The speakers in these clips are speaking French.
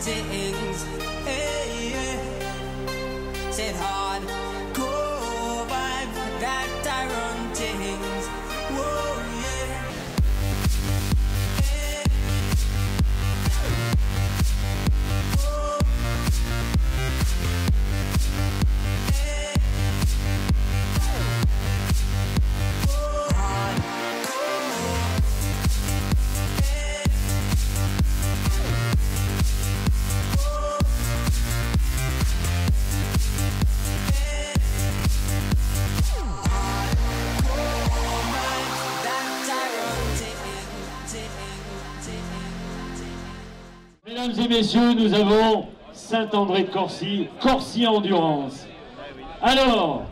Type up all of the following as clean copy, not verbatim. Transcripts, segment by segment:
things. Hey, yeah. Said hard, go vibe that I run things. Whoa, yeah. Hey. Whoa. Hey. Whoa. Hard, Mesdames et messieurs, nous avons Saint-André-de-Corcy, Corcy Endurance. Alors,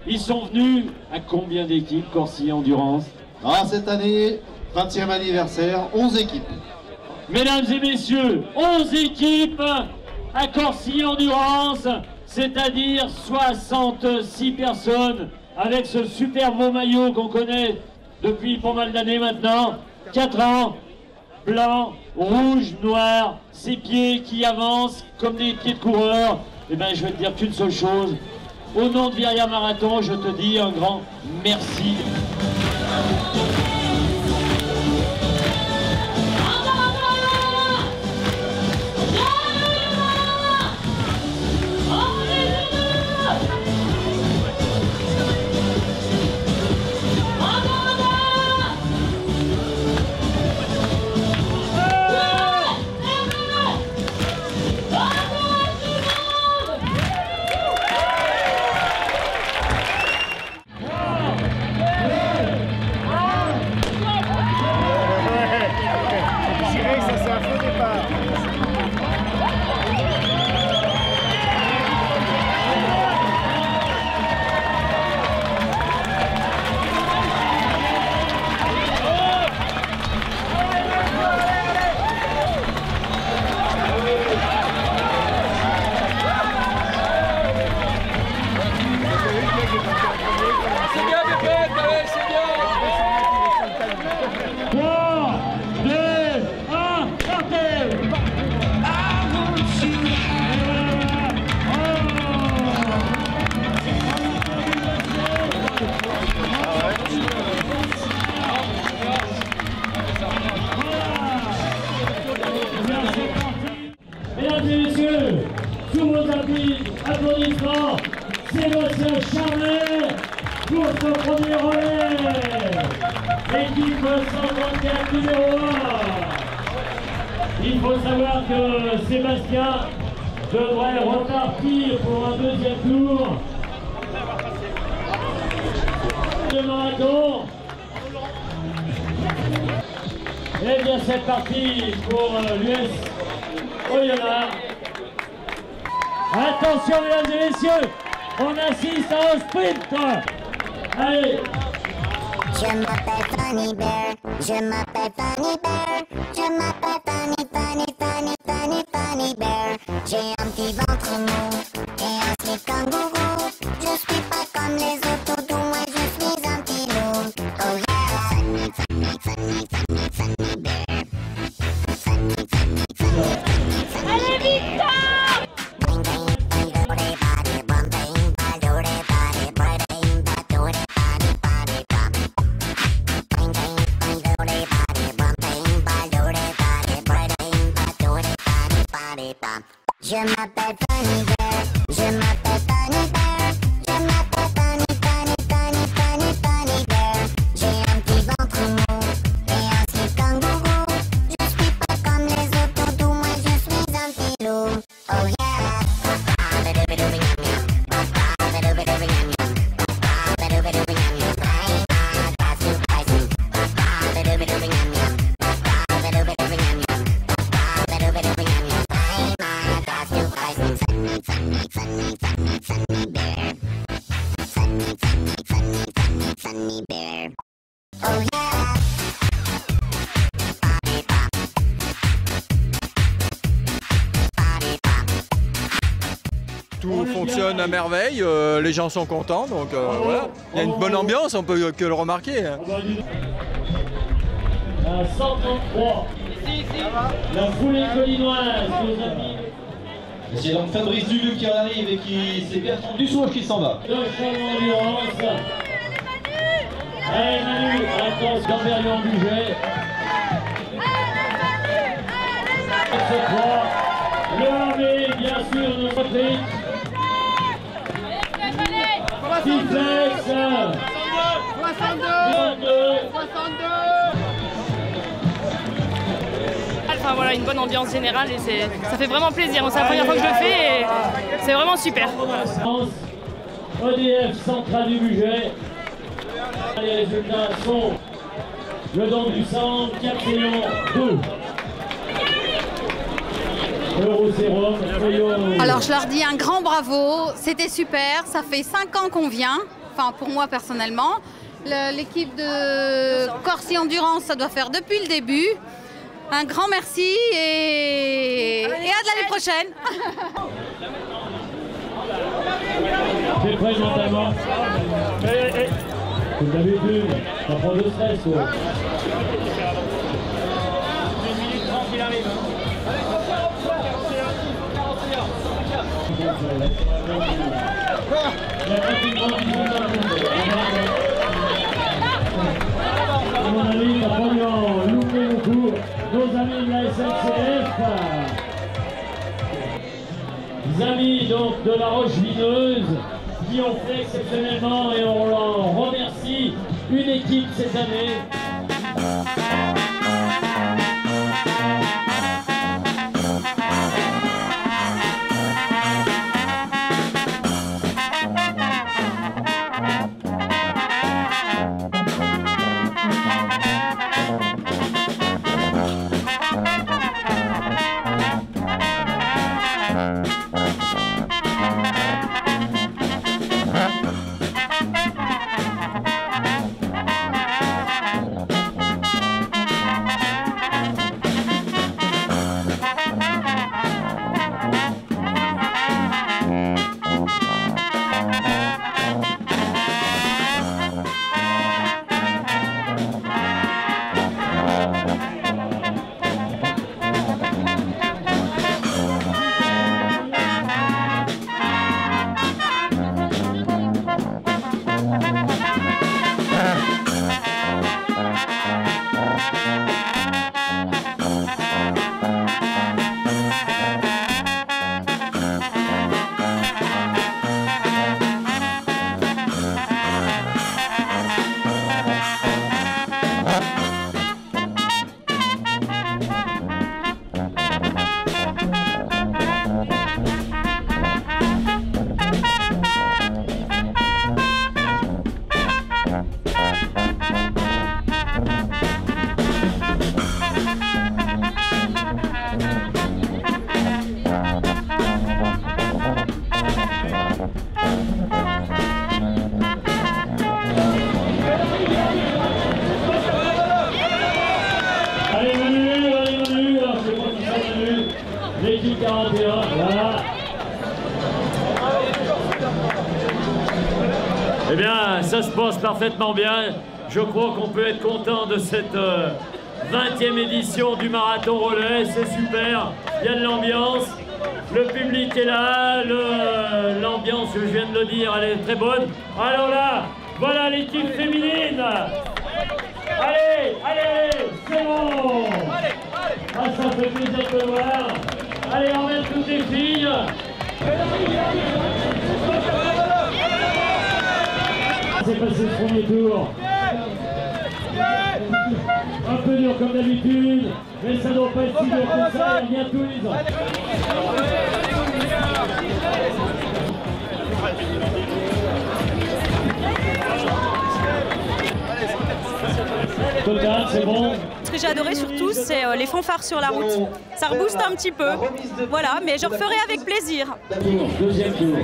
ils sont venus à combien d'équipes Corcy Endurance? Ah, cette année, 20e anniversaire, 11 équipes. Mesdames et messieurs, 11 équipes à Corcy Endurance, c'est-à-dire 66 personnes avec ce super beau maillot qu'on connaît depuis pas mal d'années maintenant, 4 ans. Blanc, rouge, noir, ses pieds qui avancent comme des pieds de coureur. Eh bien, je vais te dire qu'une seule chose. Au nom de Viria Marathon, je te dis un grand merci. Mesdames et messieurs, sous vos applaudissements, Sébastien Charlet pour ce premier relais. Équipe 134 numéro 1. Il faut savoir que Sébastien devrait repartir pour un deuxième tour de marathon. Eh bien, c'est parti pour l'US Oyonnax. Attention, mesdames et messieurs, on assiste à un sprint. Allez. Je m'appelle Fanny Bear, je m'appelle Fanny Bear, je m'appelle Fanny Bear. J'ai un petit ventre mou et un slip kangourou. Je suis pas comme les autres doudous, moi je suis un petit loup. Oh yeah, Fanny Bear. Allez vite! Je m'appelle Fanny Bear, je m'appelle Fanny Bear, je m'appelle Fanny Bear. J'ai un petit ventre mou et un slip kangourou. Je suis pas comme les autres doudous, moi je suis un petit loup. Oh yeah. Fanny Bear. Oh yeah. Tout fonctionne à merveille, les gens sont contents, donc voilà. Il y a une bonne ambiance, on peut que le remarquer. 133, La foulée collinoise, nos amis. C'est donc Fabrice Duluc qui arrive et qui c'est Bertrand Dussouche qui s'en va. De champ d'endurance. Allez Manu, attends, Gamberion en budget. Le armée, bien sûr, notre trick. Tiflex. 62. Enfin voilà, une bonne ambiance générale et ça fait vraiment plaisir. C'est la première fois que je le fais et c'est vraiment super. EDF central du budget. Les résultats sont le don du sang, 4 millions 2. Alors je leur dis un grand bravo, c'était super, ça fait 5 ans qu'on vient, enfin pour moi personnellement. L'équipe de Corsi Endurance, ça doit faire depuis le début. Un grand merci et à l'année prochaine. C'est prêt mentalement. Comme d'habitude, ça prend de stress. Quoi. 2 minutes 30, il arrive. À mon avis, t'as pas loupé le coup. Nos amis de la SNCF. Les amis donc de la Roche-Vineuse qui ont fait exceptionnellement et on leur remercie une équipe cette année. L'équipe 41, voilà. Eh bien, ça se passe parfaitement bien. Je crois qu'on peut être content de cette 20e édition du marathon relais. C'est super, il y a de l'ambiance. Le public est là, l'ambiance, je viens de le dire, elle est très bonne. Alors là, voilà l'équipe féminine. Allez, allez, c'est bon. Ah, ça fait plaisir de le voir. Allez, emmène toutes les filles. C'est passé ce premier tour. Un peu dur comme d'habitude, mais ça ne doit pas être si dur que ça, il y a tous les ans. C'est bon. Ce que j'ai adoré surtout, c'est les fanfares sur la route. Ça rebooste un petit peu. Voilà, mais je referai avec plaisir. Deuxième tour.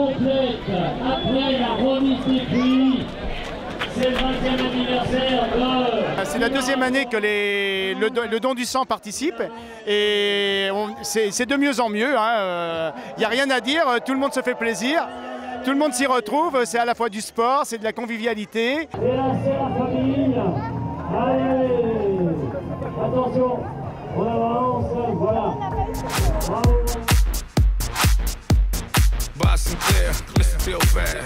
complète après la remise des prix. C'est le 20e anniversaire de... C'est la deuxième année que le don du sang participe et c'est de mieux en mieux. Il n'y a rien à dire, tout le monde se fait plaisir, tout le monde s'y retrouve, c'est à la fois du sport, c'est de la convivialité. Et là c'est la famille. Allez, attention, on avance, voilà. Bravo. Boston clear, listen feel bad.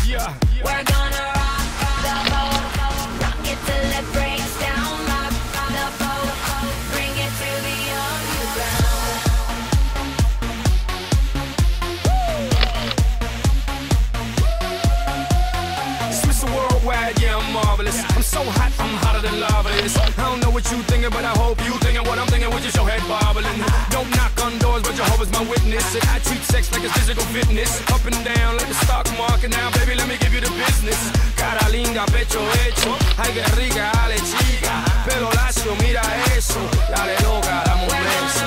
Yeah. We're gonna rock the boat, rock it till it breaks down, rock the boat, bring it to the underground. Swiss worldwide, yeah, I'm marvelous. I'm so hot, I'm hotter than lava is. I don't know what you thinking, but I hope you thinking what I'm thinking with your head bobbling. Don't knock on doors, but Jehovah's my witness. And I treat sex like it's physical fitness. Up and down like the stock market. Now, baby, let me give you the business. Cara linda, pecho hecho. Ay, que rica, dale chica. Pelo lacio, mira eso. Dale loca, dame un beso.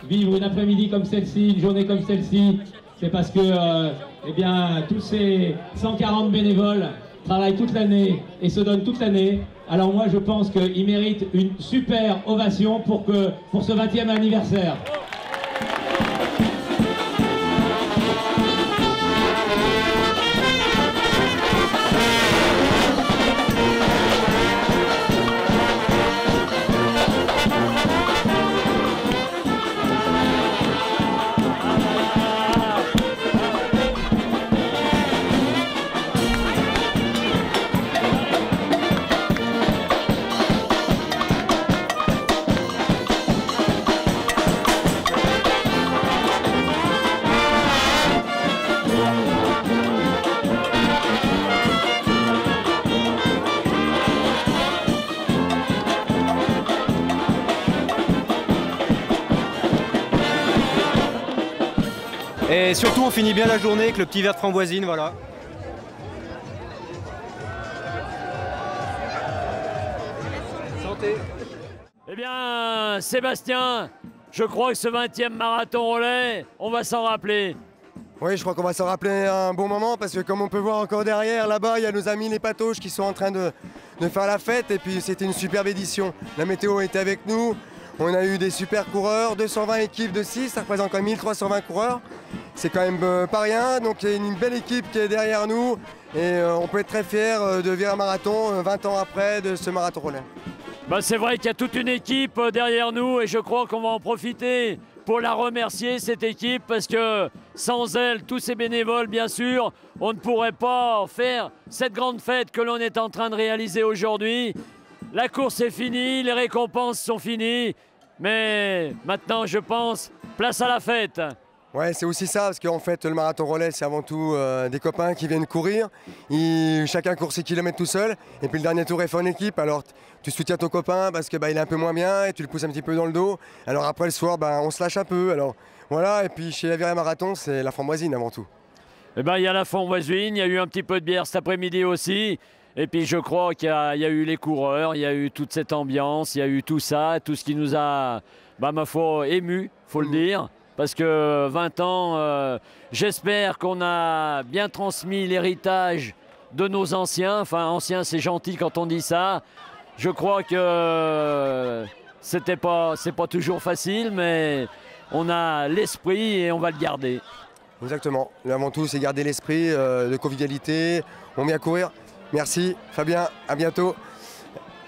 Vivre une après-midi comme celle-ci, une journée comme celle-ci, c'est parce que eh bien, tous ces 140 bénévoles travaillent toute l'année et se donnent toute l'année. Alors moi je pense qu'ils méritent une super ovation pour ce 20e anniversaire. Et surtout, on finit bien la journée avec le petit verre de framboisine, voilà. Santé. Eh bien, Sébastien, je crois que ce 20e marathon relais, on va s'en rappeler. Oui, je crois qu'on va s'en rappeler un bon moment parce que comme on peut voir encore derrière, là-bas, il y a nos amis les Patoches qui sont en train de faire la fête et puis c'était une superbe édition. La météo était avec nous, on a eu des super coureurs, 220 équipes de 6, ça représente quand même 1320 coureurs. C'est quand même pas rien, donc il y a une belle équipe qui est derrière nous et on peut être très fiers de vivre un marathon 20 ans après de ce marathon relais. Bah, c'est vrai qu'il y a toute une équipe derrière nous et je crois qu'on va en profiter pour la remercier, cette équipe, parce que sans elle, tous ces bénévoles, bien sûr, on ne pourrait pas faire cette grande fête que l'on est en train de réaliser aujourd'hui. La course est finie, les récompenses sont finies, mais maintenant, je pense, place à la fête. Ouais, c'est aussi ça, parce qu'en fait, le marathon relais, c'est avant tout des copains qui viennent courir. Chacun court ses kilomètres tout seul, et puis le dernier tour est fait en équipe. Alors, tu soutiens ton copain parce que il est un peu moins bien, et tu le pousses un petit peu dans le dos. Alors après, le soir, on se lâche un peu. Alors voilà, et puis chez la Virée Marathon, c'est la framboisine avant tout. Eh ben, il y a la framboisine, il y a eu un petit peu de bière cet après-midi aussi. Et puis je crois qu'il y a eu les coureurs, il y a eu toute cette ambiance, il y a eu tout ça, tout ce qui nous a, ma foi, ému, faut le dire. Parce que 20 ans, j'espère qu'on a bien transmis l'héritage de nos anciens. Enfin, anciens, c'est gentil quand on dit ça. Je crois que c'est pas toujours facile, mais on a l'esprit et on va le garder. Exactement. Avant tout, c'est garder l'esprit de convivialité. On vient courir. Merci Fabien, à bientôt.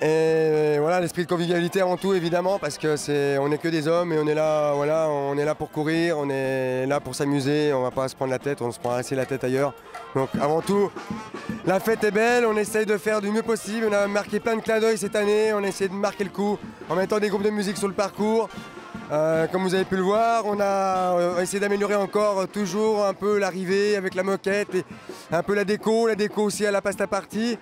Et voilà, l'esprit de convivialité avant tout, évidemment, parce que on n'est que des hommes et on est là, voilà, on est là pour courir, on est là pour s'amuser, on ne va pas se prendre la tête, on se prend assez la tête ailleurs. Donc avant tout, la fête est belle, on essaye de faire du mieux possible, on a marqué plein de clins d'œil cette année, on a essayé de marquer le coup en mettant des groupes de musique sur le parcours. Comme vous avez pu le voir, on a essayé d'améliorer encore toujours un peu l'arrivée avec la moquette et un peu la déco aussi à la pasta party.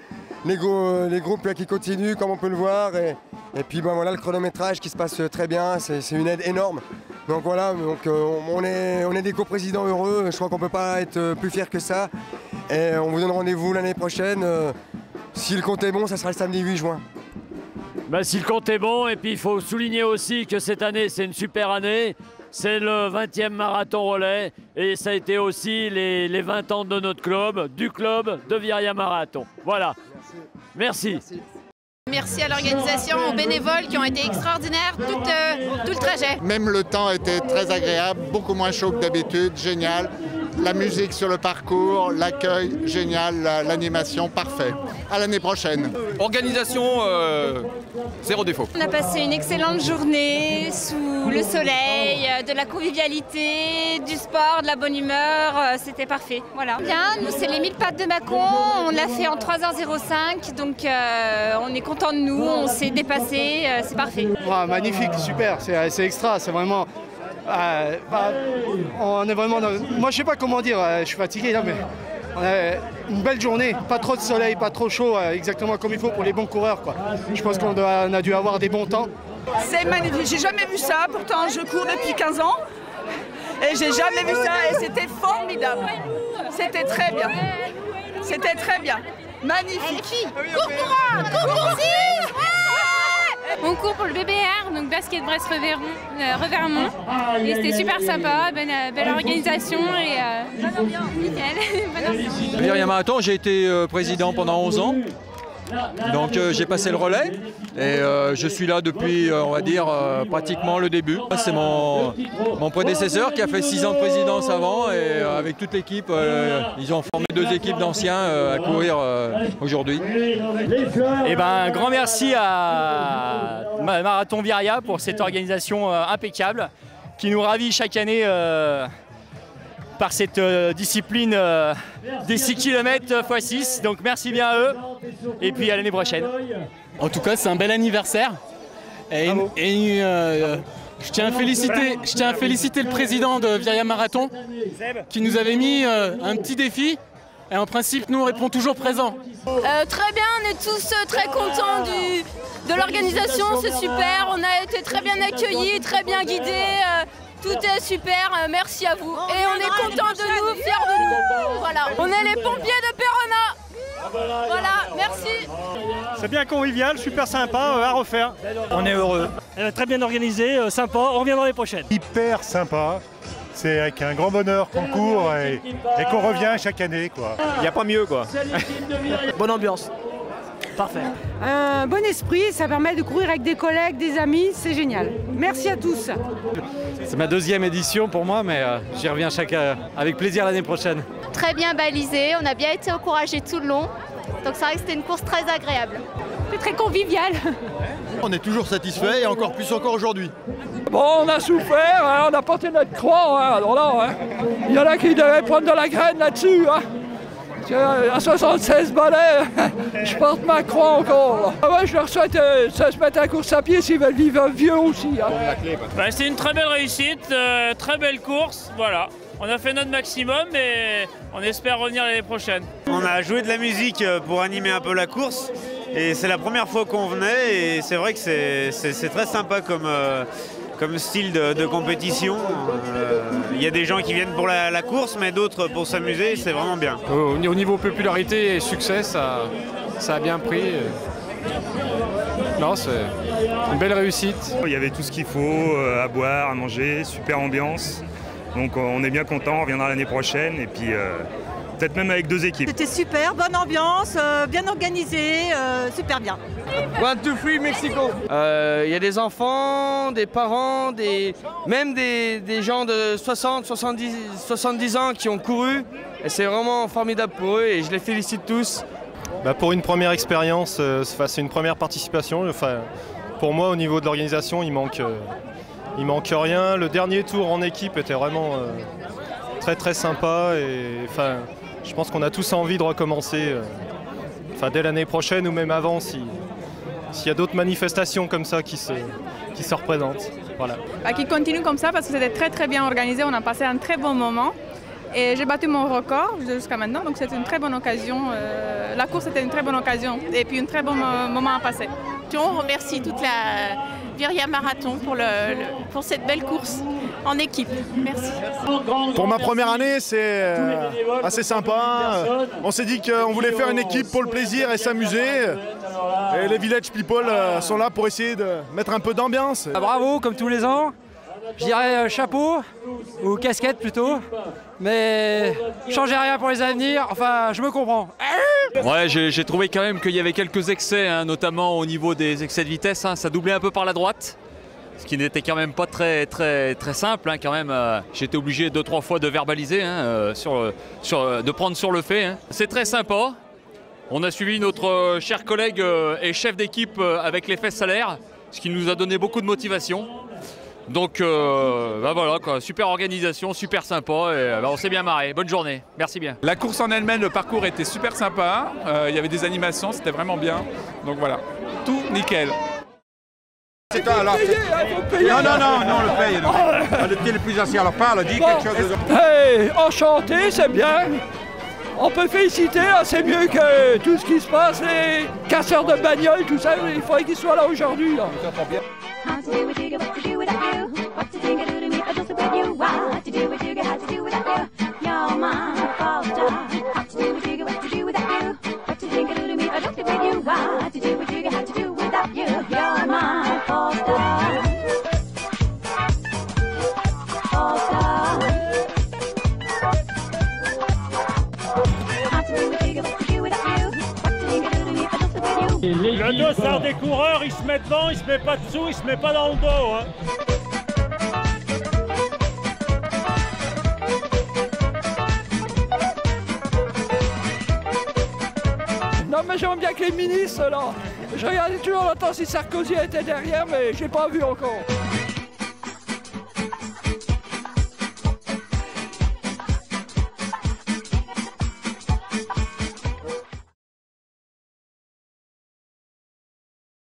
les groupes là, qui continuent comme on peut le voir. Et puis voilà, le chronométrage qui se passe très bien, c'est une aide énorme. Donc voilà, on est des coprésidents heureux, je crois qu'on ne peut pas être plus fiers que ça. Et on vous donne rendez-vous l'année prochaine. Si le compte est bon, ça sera le samedi 8 juin. Bah, si le compte est bon, et puis il faut souligner aussi que cette année, c'est une super année. C'est le 20e marathon relais et ça a été aussi les 20 ans de notre club, du club de Viriat Marathon. Voilà. Merci. Merci à l'organisation, aux bénévoles qui ont été extraordinaires tout le trajet. Même le temps était très agréable, beaucoup moins chaud que d'habitude, génial. La musique sur le parcours, l'accueil, génial, l'animation, parfait. À l'année prochaine. Organisation, zéro défaut. On a passé une excellente journée sous le soleil, de la convivialité, du sport, de la bonne humeur, c'était parfait. Voilà. Bien, nous c'est les 1000 pattes de Mâcon, on l'a fait en 3h05, donc on est content de nous, on s'est dépassé, c'est parfait. Ouais, magnifique, super, c'est extra, c'est vraiment... on est vraiment moi je sais pas comment dire, je suis fatigué là, mais on a une belle journée, pas trop de soleil, pas trop chaud, exactement comme il faut pour les bons coureurs, quoi. Je pense qu'on a dû avoir des bons temps. C'est magnifique, j'ai jamais vu ça, pourtant je cours depuis 15 ans et j'ai jamais vu ça et c'était formidable. C'était très bien. C'était très bien. Magnifique. Cours On court pour le BBR, donc Basket Brest Revermont. Et c'était super sympa, belle organisation et nickel. Viriat Marathon, j'ai été président pendant 11 ans. Donc j'ai passé le relais et je suis là depuis, on va dire, pratiquement le début. C'est mon prédécesseur qui a fait 6 ans de présidence avant et avec toute l'équipe, ils ont formé 2 équipes d'anciens à courir aujourd'hui. Et ben, grand merci à Marathon Viriat pour cette organisation impeccable qui nous ravit chaque année par cette discipline des 6 km x 6. Donc merci bien à eux et puis à l'année prochaine. En tout cas, c'est un bel anniversaire. Je tiens à féliciter le président de Viriat Marathon qui nous avait mis un petit défi. Et en principe, nous, on répond toujours présent. Très bien, on est tous très contents de l'organisation, c'est super. On a été très bien accueillis, très bien guidés. Tout est super, merci à vous. Et on est contents de nous, fiers de nous. Voilà, on est les pompiers de Péronat. Voilà, merci. C'est bien convivial, super sympa, à refaire. On est heureux. Très bien organisé, sympa, on revient dans les prochaines. Hyper sympa. C'est avec un grand bonheur qu'on court et qu'on revient chaque année, quoi. Il n'y a pas mieux, quoi. Bonne ambiance. Parfait. Un bon esprit, ça permet de courir avec des collègues, des amis, c'est génial. Merci à tous. C'est ma 2e édition pour moi, mais j'y reviens avec plaisir l'année prochaine. Très bien balisé, on a bien été encouragés tout le long. Donc c'est vrai que c'était une course très agréable. C'est très convivial. On est toujours satisfait et encore plus aujourd'hui. Bon, on a souffert, hein, on a porté notre croix, hein, alors là, hein, il y en a qui devaient prendre de la graine là-dessus. Hein. À 76 balais, je porte ma croix encore. Ah ouais, je leur souhaite de se mettre à course à pied s'ils veulent vivre vieux aussi. Hein. C'est une très belle réussite, très belle course, voilà. On a fait notre maximum et on espère revenir l'année prochaine. On a joué de la musique pour animer un peu la course et c'est la première fois qu'on venait et c'est vrai que c'est très sympa comme style de compétition. Il y a des gens qui viennent pour la course mais d'autres pour s'amuser, c'est vraiment bien. Au niveau popularité et succès, ça a bien pris. Non, c'est une belle réussite. Il y avait tout ce qu'il faut, à boire, à manger, super ambiance. Donc on est bien content, on reviendra l'année prochaine et puis peut-être même avec 2 équipes. C'était super, bonne ambiance, bien organisé, super bien. 1, 2, 3, Mexico. Il y a des enfants, des parents, même des gens de 60, 70 ans qui ont couru. Et c'est vraiment formidable pour eux et je les félicite tous. Pour une première expérience, c'est une première participation. Enfin, pour moi, au niveau de l'organisation, il manque rien. Le dernier tour en équipe était vraiment très très sympa. Et, je pense qu'on a tous envie de recommencer dès l'année prochaine ou même avant s'il y a d'autres manifestations comme ça qui se représentent. Voilà. Qui continue comme ça parce que c'était très très bien organisé, on a passé un très bon moment. Et j'ai battu mon record jusqu'à maintenant, donc c'était une très bonne occasion. La course était une très bonne occasion et puis un très bon moment à passer. On remercie toute la Virya Marathon pour cette belle course en équipe. Merci. Pour ma première année, c'est assez sympa. On s'est dit qu'on voulait faire une équipe pour le plaisir et s'amuser. Et les Village People sont là pour essayer de mettre un peu d'ambiance. Bravo, comme tous les ans. Je dirais chapeau, ou casquette plutôt. Mais changez rien pour les avenirs, enfin je me comprends. Ouais, j'ai trouvé quand même qu'il y avait quelques excès, hein, notamment au niveau des excès de vitesse. Hein, ça doublait un peu par la droite, ce qui n'était quand même pas très simple. Hein, quand même, j'étais obligé 2-3 fois de verbaliser, hein, de prendre sur le fait. Hein. C'est très sympa. On a suivi notre cher collègue et chef d'équipe avec les fesses salaires, ce qui nous a donné beaucoup de motivation. Donc voilà, quoi, super organisation, super sympa et on s'est bien marré. Bonne journée, merci bien. La course en elle-même, le parcours était super sympa, il y avait des animations, c'était vraiment bien. Donc voilà, tout nickel. C'est toi alors. Non, on le paye. Le pied le plus ancien, alors parle, dis quelque chose de... Hey, enchanté, c'est bien. On peut féliciter, hein, c'est mieux que tout ce qui se passe, les casseurs de bagnoles, tout ça, il faudrait qu'ils soient là aujourd'hui. How to do what you got, what to do without you. What to think I do to me, I just with you. What to do what you got, how to do without you. You're my fault star. How to do what you got, what to do without you. What to think I do to me, I just with you. What to do what you got, how to do without you. You're my fault star. Fault star. How to do what you got, what to do without you. What to think I do to me, I just with you. Le dossard des coureurs, il se met devant, il se met pas dessous, il se met pas dans le dos. Hein. Non mais j'aime bien que les ministres là. Je regardais toujours longtemps si Sarkozy était derrière mais j'ai pas vu encore.